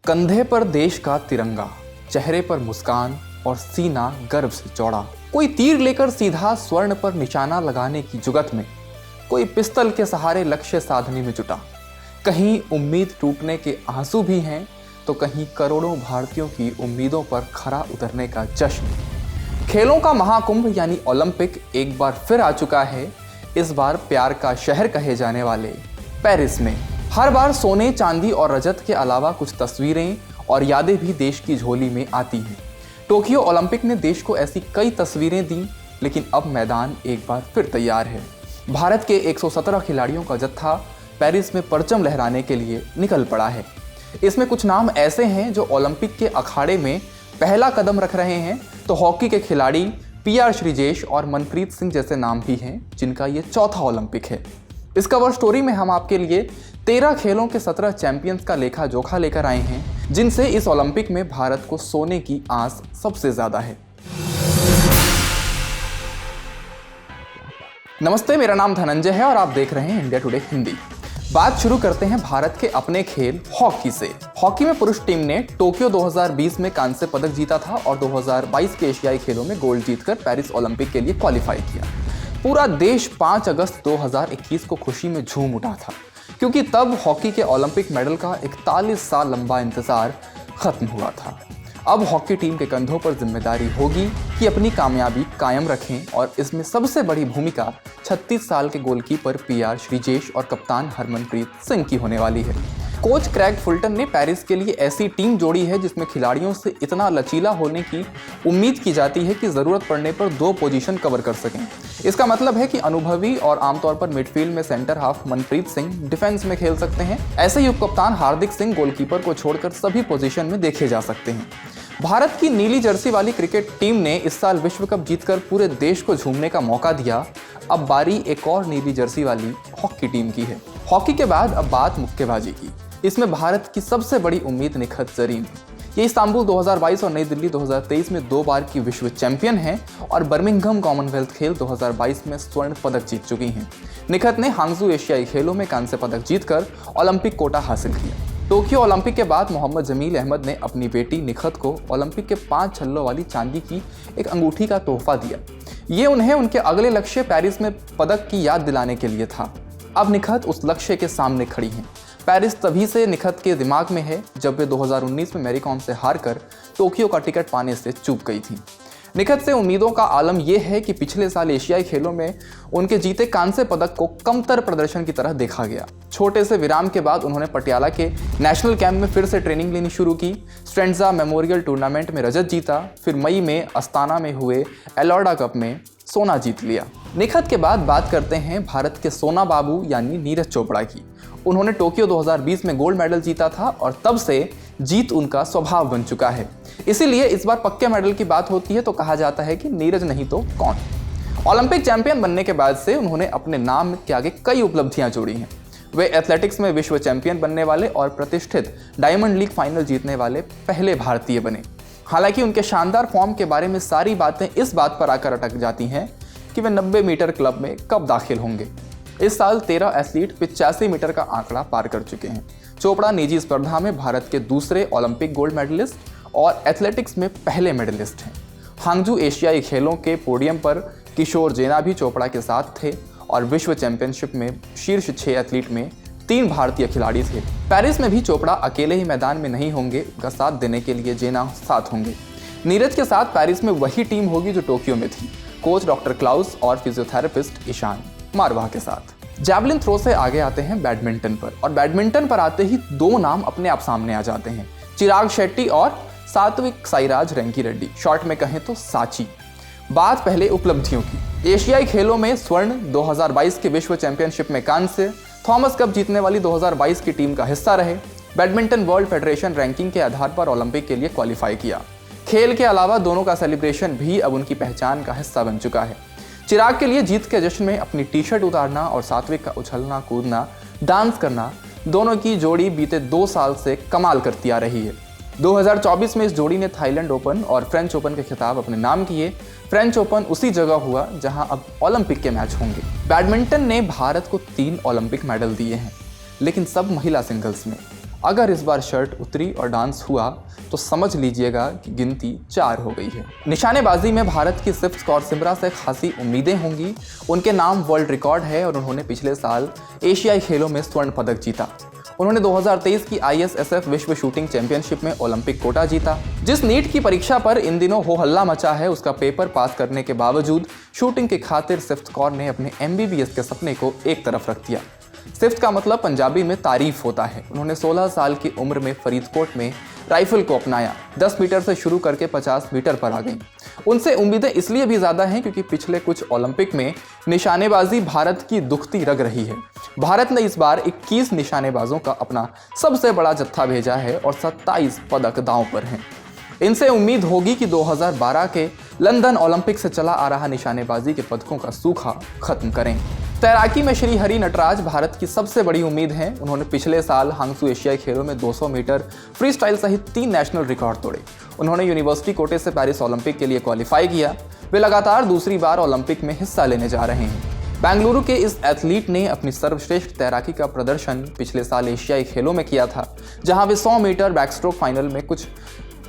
कंधे पर देश का तिरंगा, चेहरे पर मुस्कान और सीना गर्व से चौड़ा। कोई तीर लेकर सीधा स्वर्ण पर निशाना लगाने की जुगत में, कोई पिस्तल के सहारे लक्ष्य साधने में जुटा। कहीं उम्मीद टूटने के आंसू भी हैं तो कहीं करोड़ों भारतीयों की उम्मीदों पर खरा उतरने का जश्न। खेलों का महाकुंभ यानी ओलंपिक एक बार फिर आ चुका है, इस बार प्यार का शहर कहे जाने वाले पेरिस में। हर बार सोने, चांदी और रजत के अलावा कुछ तस्वीरें और यादें भी देश की झोली में आती हैं। टोक्यो ओलंपिक ने देश को ऐसी कई तस्वीरें दी, लेकिन अब मैदान एक बार फिर तैयार है। भारत के 117 खिलाड़ियों का जत्था पेरिस में परचम लहराने के लिए निकल पड़ा है। इसमें कुछ नाम ऐसे हैं जो ओलंपिक के अखाड़े में पहला कदम रख रहे हैं, तो हॉकी के खिलाड़ी PR श्रीजेश और मनप्रीत सिंह जैसे नाम भी हैं जिनका ये चौथा ओलंपिक है। इस कवर स्टोरी में हम आपके लिए 13 खेलों के 17 चैंपियंस का लेखा जोखा लेकर आए हैं, जिनसे इस ओलंपिक में भारत को सोने की आस सबसे ज्यादा है। नमस्ते, मेरा नाम धनंजय है और आप देख रहे हैं इंडिया टुडे हिंदी। बात शुरू करते हैं भारत के अपने खेल हॉकी से। हॉकी में पुरुष टीम ने टोक्यो 2020 में कांस्य पदक जीता था और 2022 के एशियाई खेलों में गोल्ड जीतकर पेरिस ओलंपिक के लिए क्वालिफाई किया। पूरा देश 5 अगस्त 2021 को खुशी में झूम उठा था, क्योंकि तब हॉकी के ओलंपिक मेडल का 41 साल लंबा इंतजार खत्म हुआ था। अब हॉकी टीम के कंधों पर जिम्मेदारी होगी कि अपनी कामयाबी कायम रखें, और इसमें सबसे बड़ी भूमिका 36 साल के गोलकीपर PR श्रीजेश और कप्तान हरमनप्रीत सिंह की होने वाली है। कोच क्रैग फुल्टन ने पेरिस के लिए ऐसी टीम जोड़ी है जिसमें खिलाड़ियों से इतना लचीला होने की उम्मीद की जाती है कि ज़रूरत पड़ने पर 2 पोजीशन कवर कर सकें। इसका मतलब है कि अनुभवी और आमतौर पर मिडफील्ड में centre half Manpreet Singh defence में खेल सकते हैं। ऐसे ही उप कप्तान हार्दिक सिंह गोलकीपर को छोड़कर सभी पोजीशन में देखे जा सकते हैं। भारत की नीली जर्सी वाली क्रिकेट टीम ने इस साल विश्व कप जीतकर पूरे देश को झूमने का मौका दिया। अब बारी एक और नीली जर्सी वाली हॉकी टीम की है। हॉकी के बाद अब बात मुक्केबाजी की। इसमें भारत की सबसे बड़ी उम्मीद निखत जरीन है। ये इस्तांबुल 2022 और नई दिल्ली 2023 में 2 बार की विश्व चैंपियन हैं और बर्मिंघम कॉमनवेल्थ खेल 2022 में स्वर्ण पदक जीत चुकी हैं। निखत ने हांगजू एशियाई खेलों में कांस्य पदक जीतकर ओलंपिक कोटा हासिल किया। टोक्यो ओलंपिक के बाद मोहम्मद जमील अहमद ने अपनी बेटी निखत को ओलंपिक के 5 छल्लों वाली चांदी की एक अंगूठी का तोहफा दिया। ये उन्हें उनके अगले लक्ष्य पेरिस में पदक की याद दिलाने के लिए था। अब निखत उस लक्ष्य के सामने खड़ी हैं। पेरिस तभी से निखत के दिमाग में है जब वे 2019 में मैरी कॉम से हारकर टोक्यो का टिकट पाने से चूक गई थी। निखत से उम्मीदों का आलम यह है कि पिछले साल एशियाई खेलों में उनके जीते कांस्य पदक को कमतर प्रदर्शन की तरह देखा गया। छोटे से विराम के बाद उन्होंने पटियाला के नेशनल कैंप में फिर से ट्रेनिंग लेनी शुरू की। स्ट्रेंजा मेमोरियल टूर्नामेंट में रजत जीता, फिर मई में अस्ताना में हुए एलॉर्डा कप में सोना जीत लिया। निखत के बाद बात करते हैं भारत के सोना बाबू यानी नीरज चोपड़ा की। उन्होंने टोक्यो 2020 में गोल्ड मेडल जीता था और तब से जीत उनका स्वभाव बन चुका है। इसीलिए इस बार पक्के मेडल की बात होती है तो कहा जाता है कि नीरज नहीं तो कौन। ओलंपिक चैंपियन बनने के बाद से उन्होंने अपने नाम के आगे कई उपलब्धियां जोड़ी हैं। वे एथलेटिक्स में विश्व चैंपियन बनने वाले और प्रतिष्ठित डायमंड लीग फाइनल जीतने वाले पहले भारतीय बने। हालांकि उनके शानदार फॉर्म के बारे में सारी बातें इस बात पर आकर अटक जाती हैं कि वे 90 मीटर क्लब में कब दाखिल होंगे। इस साल 13 एथलीट 85 मीटर का आंकड़ा पार कर चुके हैं। चोपड़ा निजी स्पर्धा में भारत के दूसरे ओलंपिक गोल्ड मेडलिस्ट और एथलेटिक्स में पहले मेडलिस्ट हैं। हांगजू एशियाई खेलों के पोडियम पर किशोर जेना भी चोपड़ा के साथ थे और विश्व चैंपियनशिप में शीर्ष 6 एथलीट में 3 भारतीय खिलाड़ी थे। पेरिस में भी चोपड़ा अकेले ही मैदान में नहीं होंगे, उनका साथ देने के लिए जेना साथ होंगे। नीरज के साथ पेरिस में वही टीम होगी जो टोक्यो में थी, कोच डॉक्टर क्लाउस और फिजियोथेरेपिस्ट ईशान मारवाह के साथ। जैवलिन थ्रो से आगे आते हैं बैडमिंटन पर, और बैडमिंटन पर आते ही 2 नाम अपने आप सामने आ जाते हैं, चिराग शेट्टी और सात्विक साईराज रैंकी रेड्डी, शॉर्ट में कहें तो साची। बात पहले उपलब्धियों की। एशियाई खेलों में स्वर्ण, 2022 के विश्व चैंपियनशिप में कांस्य, थॉमस कप जीतने वाली 2022 की टीम का हिस्सा रहे। बैडमिंटन वर्ल्ड फेडरेशन रैंकिंग के आधार पर ओलंपिक के लिए क्वालिफाई किया। खेल के अलावा दोनों का सेलिब्रेशन भी अब उनकी पहचान का हिस्सा बन चुका है। चिराग के लिए जीत के जश्न में अपनी टी-शर्ट उतारना और सात्विक का उछलना कूदना, डांस करना, दोनों की जोड़ी बीते 2 साल से कमाल करती आ रही है। 2024 में इस जोड़ी ने थाईलैंड ओपन और फ्रेंच ओपन के खिताब अपने नाम किए। फ्रेंच ओपन उसी जगह हुआ जहां अब ओलंपिक के मैच होंगे। बैडमिंटन ने भारत को 3 ओलंपिक मेडल दिए हैं, लेकिन सब महिला सिंगल्स में। अगर इस बार शर्ट उतरी और डांस हुआ तो समझ लीजिएगा कि गिनती 4 हो गई है। निशानेबाजी में भारत की सिफ्त कौर सिमरा से खासी उम्मीदें होंगी। उनके नाम वर्ल्ड रिकॉर्ड है और उन्होंने पिछले साल एशियाई खेलों में स्वर्ण पदक जीता। उन्होंने 2023 की ISSF विश्व शूटिंग चैंपियनशिप में ओलंपिक कोटा जीता। जिस नीट की परीक्षा पर इन दिनों हो हल्ला मचा है, उसका पेपर पास करने के बावजूद शूटिंग की खातिर सिफ्त कौर ने अपने MBBS के सपने को एक तरफ रख दिया। सिफ्त का मतलब पंजाबी में तारीफ होता है। उन्होंने 16 साल की उम्र में फरीदकोट में राइफल को अपनाया। 10 मीटर से शुरू करके 50 मीटर पर आ गई। उनसे उम्मीदें इसलिए भी ज़्यादा हैं क्योंकि पिछले कुछ ओलंपिक में निशानेबाजी भारत की दुखती रग रही है। भारत ने इस बार 21 निशानेबाजों का अपना सबसे बड़ा जत्था भेजा है और 27 पदक दांव पर हैं। इनसे उम्मीद होगी कि 2012 के लंदन ओलंपिक से चला आ रहा निशानेबाजी के पदकों का सूखा खत्म करें। तैराकी में श्री हरि नटराज भारत की सबसे बड़ी उम्मीद हैं। उन्होंने पिछले साल हांगसू एशियाई खेलों में 200 मीटर फ्री स्टाइल सहित 3 नेशनल रिकॉर्ड तोड़े। उन्होंने यूनिवर्सिटी कोटे से पेरिस ओलंपिक के लिए क्वालिफाई किया। वे लगातार दूसरी बार ओलंपिक में हिस्सा लेने जा रहे हैं। बेंगलुरु के इस एथलीट ने अपनी सर्वश्रेष्ठ तैराकी का प्रदर्शन पिछले साल एशियाई खेलों में किया था, जहां वे 100 मीटर बैकस्ट्रोक फाइनल में कुछ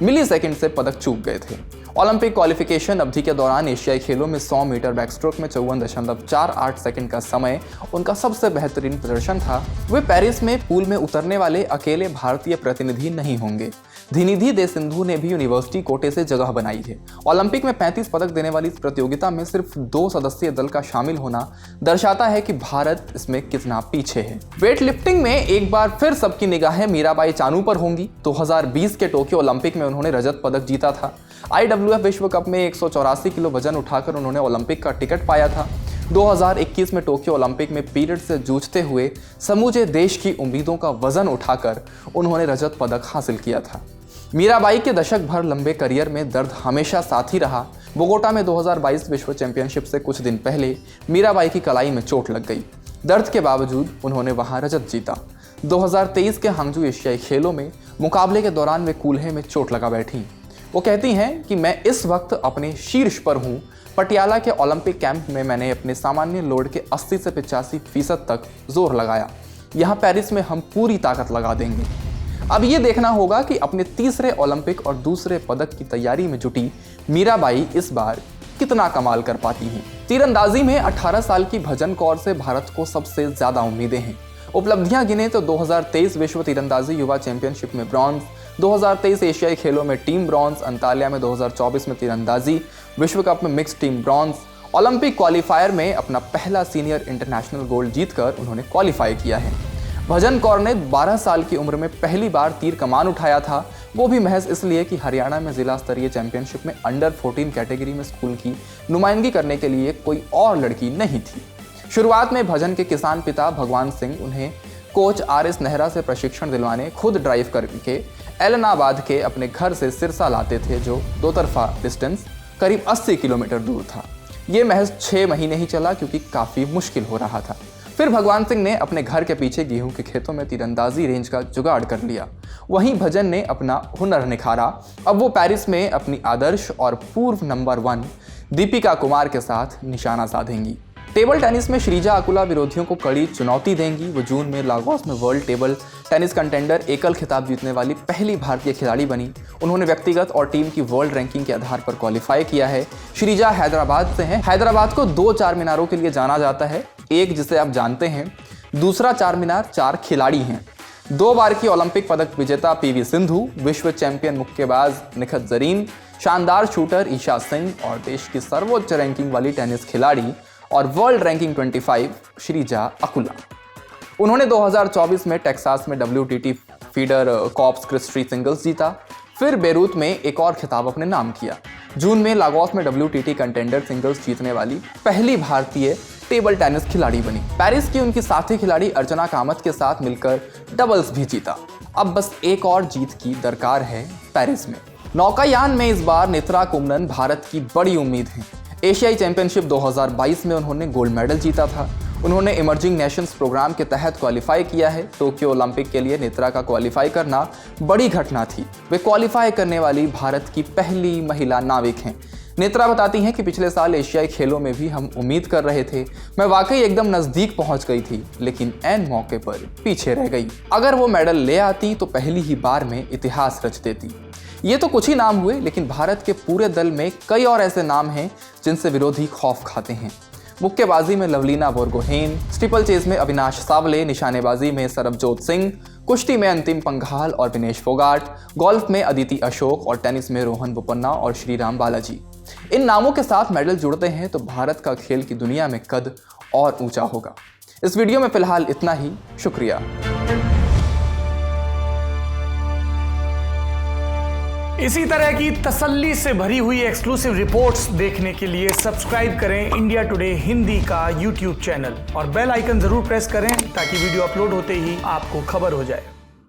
मिली सेकंड से पदक चूक गए थे। ओलंपिक क्वालिफिकेशन अवधि के दौरान एशियाई खेलों में 100 मीटर बैकस्ट्रोक में 54.48 सेकंड का समय उनका सबसे बेहतरीन प्रदर्शन था। वे पेरिस में पूल में उतरने वाले अकेले भारतीय प्रतिनिधि नहीं होंगे। धिनिधि दे सिंधु ने भी यूनिवर्सिटी कोटे से जगह बनाई है। ओलंपिक में 35 पदक देने वाली इस प्रतियोगिता में सिर्फ 2 सदस्यीय दल का शामिल होना दर्शाता है कि भारत इसमें कितना पीछे है। वेट लिफ्टिंग में एक बार फिर सबकी निगाहें मीराबाई चानू पर होंगी। 2020 के टोक्यो ओलंपिक में उन्होंने रजत पदक जीता था। IWF विश्व कप में 184 किलो वजन उठाकर उन्होंने ओलंपिक का टिकट पाया था। 2021 में टोक्यो ओलंपिक में पीरियड से जूझते हुए समूचे देश की उम्मीदों का वजन उठाकर उन्होंने रजत पदक हासिल किया था। मीराबाई के दशक भर लंबे करियर में दर्द हमेशा साथ ही रहा। बोगोटा में 2022 विश्व चैंपियनशिप से कुछ दिन पहले मीराबाई की कलाई में चोट लग गई। दर्द के बावजूद उन्होंने वहां रजत जीता। 2023 के हांगजू एशियाई खेलों में मुकाबले के दौरान वे कूल्हे में चोट लगा बैठी। वो कहती हैं कि मैं इस वक्त अपने शीर्ष पर हूँ। पटियाला के ओलंपिक कैंप में मैंने अपने सामान्य लोड के 80 से 85% तक जोर लगाया। यहाँ पेरिस में हम पूरी ताकत लगा देंगे। अब ये देखना होगा कि अपने तीसरे ओलंपिक और दूसरे पदक की तैयारी में जुटी मीराबाई इस बार कितना कमाल कर पाती हैं। तीरंदाजी में 18 साल की भजन कौर से भारत को सबसे ज्यादा उम्मीदें हैं। उपलब्धियां गिने तो 2023 विश्व तीरंदाजी युवा चैंपियनशिप में ब्रॉन्ज, 2023 एशियाई खेलों में टीम ब्रॉन्ज, अंताल्या में 2024 में तीरंदाजी विश्व कप में mix team bronze, Olympic qualifier में अपना पहला सीनियर इंटरनेशनल गोल्ड जीतकर उन्होंने क्वालिफाई किया है। भजन कौर ने 12 साल की उम्र में पहली बार तीर कमान उठाया था, वो भी महज इसलिए कि हरियाणा में जिला स्तरीय चैंपियनशिप में अंडर 14 कैटेगरी में स्कूल की नुमाइंदगी करने के लिए कोई और लड़की नहीं थी। शुरुआत में भजन के किसान पिता भगवान सिंह उन्हें कोच RS नेहरा से प्रशिक्षण दिलवाने खुद ड्राइव करके एलनाबाद के अपने घर से सिरसा लाते थे, जो 2 तरफा डिस्टेंस करीब 80 किलोमीटर दूर था। ये महज 6 महीने ही चला क्योंकि काफ़ी मुश्किल हो रहा था। फिर भगवान सिंह ने अपने घर के पीछे गेहूं के खेतों में तीरंदाजी रेंज का जुगाड़ कर लिया। वहीं भजन ने अपना हुनर निखारा। अब वो पेरिस में अपनी आदर्श और पूर्व नंबर 1 दीपिका कुमार के साथ निशाना साधेंगी। टेबल टेनिस में श्रीजा अकुला विरोधियों को कड़ी चुनौती देंगी। वो जून में लागोस में वर्ल्ड टेबल टेनिस कंटेंडर एकल खिताब जीतने वाली पहली भारतीय खिलाड़ी बनी। उन्होंने व्यक्तिगत और टीम की वर्ल्ड रैंकिंग के आधार पर क्वालिफाई किया है। श्रीजा हैदराबाद से हैं। हैदराबाद को 2 चार मीनारों के लिए जाना जाता है, एक जिसे आप जानते हैं, दूसरा चार मीनार 4 खिलाड़ी हैं। 2 बार की ओलंपिक पदक विजेता PV सिंधु, विश्व चैंपियन मुक्केबाज निखत जरीन, शानदार शूटर ईशा सिंह और देश की सर्वोच्च रैंकिंग वाली टेनिस खिलाड़ी और वर्ल्ड रैंकिंग 25 श्रीजा अकुला। उन्होंने 2024 में टेक्सास में WTT feeder Corpus Christi singles जीता। फिर बेरूत में एक और खिताब अपने नाम किया। जून में लागोस में WTT कंटेंडर सिंगल्स जीतने वाली पहली भारतीय टेबल टेनिस खिलाड़ी बनी। पेरिस की उनकी साथी खिलाड़ी अर्चना कामत के साथ मिलकर डबल्स भी जीता। अब बस एक और जीत की दरकार है पेरिस में। नौकायान में इस बार नेत्रा कुमनन भारत की बड़ी उम्मीद है। एशियाई चैंपियनशिप 2022 में उन्होंने गोल्ड मेडल जीता था। उन्होंने इमर्जिंग नेशंस प्रोग्राम के तहत क्वालिफाई किया है। टोक्यो ओलंपिक के लिए नेत्रा का क्वालिफाई करना बड़ी घटना थी। वे क्वालिफाई करने वाली भारत की पहली महिला नाविक हैं। नेत्रा बताती हैं कि पिछले साल एशियाई खेलों में भी हम उम्मीद कर रहे थे। मैं वाकई एकदम नजदीक पहुंच गई थी, लेकिन ऐन मौके पर पीछे रह गई। अगर वो मेडल ले आती तो पहली ही बार में इतिहास रच देती। ये तो कुछ ही नाम हुए, लेकिन भारत के पूरे दल में कई और ऐसे नाम हैं जिनसे विरोधी खौफ खाते हैं। मुक्केबाजी में लवलीना बोरगोहेन, स्टीपल चेज में अविनाश सावले, निशानेबाजी में सरबजोत सिंह, कुश्ती में अंतिम पंघाल और विनेश फोगाट, गोल्फ में अदिति अशोक और टेनिस में रोहन बोपन्ना और श्रीराम बालाजी। इन नामों के साथ मेडल जुड़ते हैं तो भारत का खेल की दुनिया में कद और ऊंचा होगा। इस वीडियो में फिलहाल इतना ही। शुक्रिया। इसी तरह की तसल्ली से भरी हुई एक्सक्लूसिव रिपोर्ट्स देखने के लिए सब्सक्राइब करें इंडिया टुडे हिंदी का YouTube चैनल और बेल आइकन जरूर प्रेस करें ताकि वीडियो अपलोड होते ही आपको खबर हो जाए।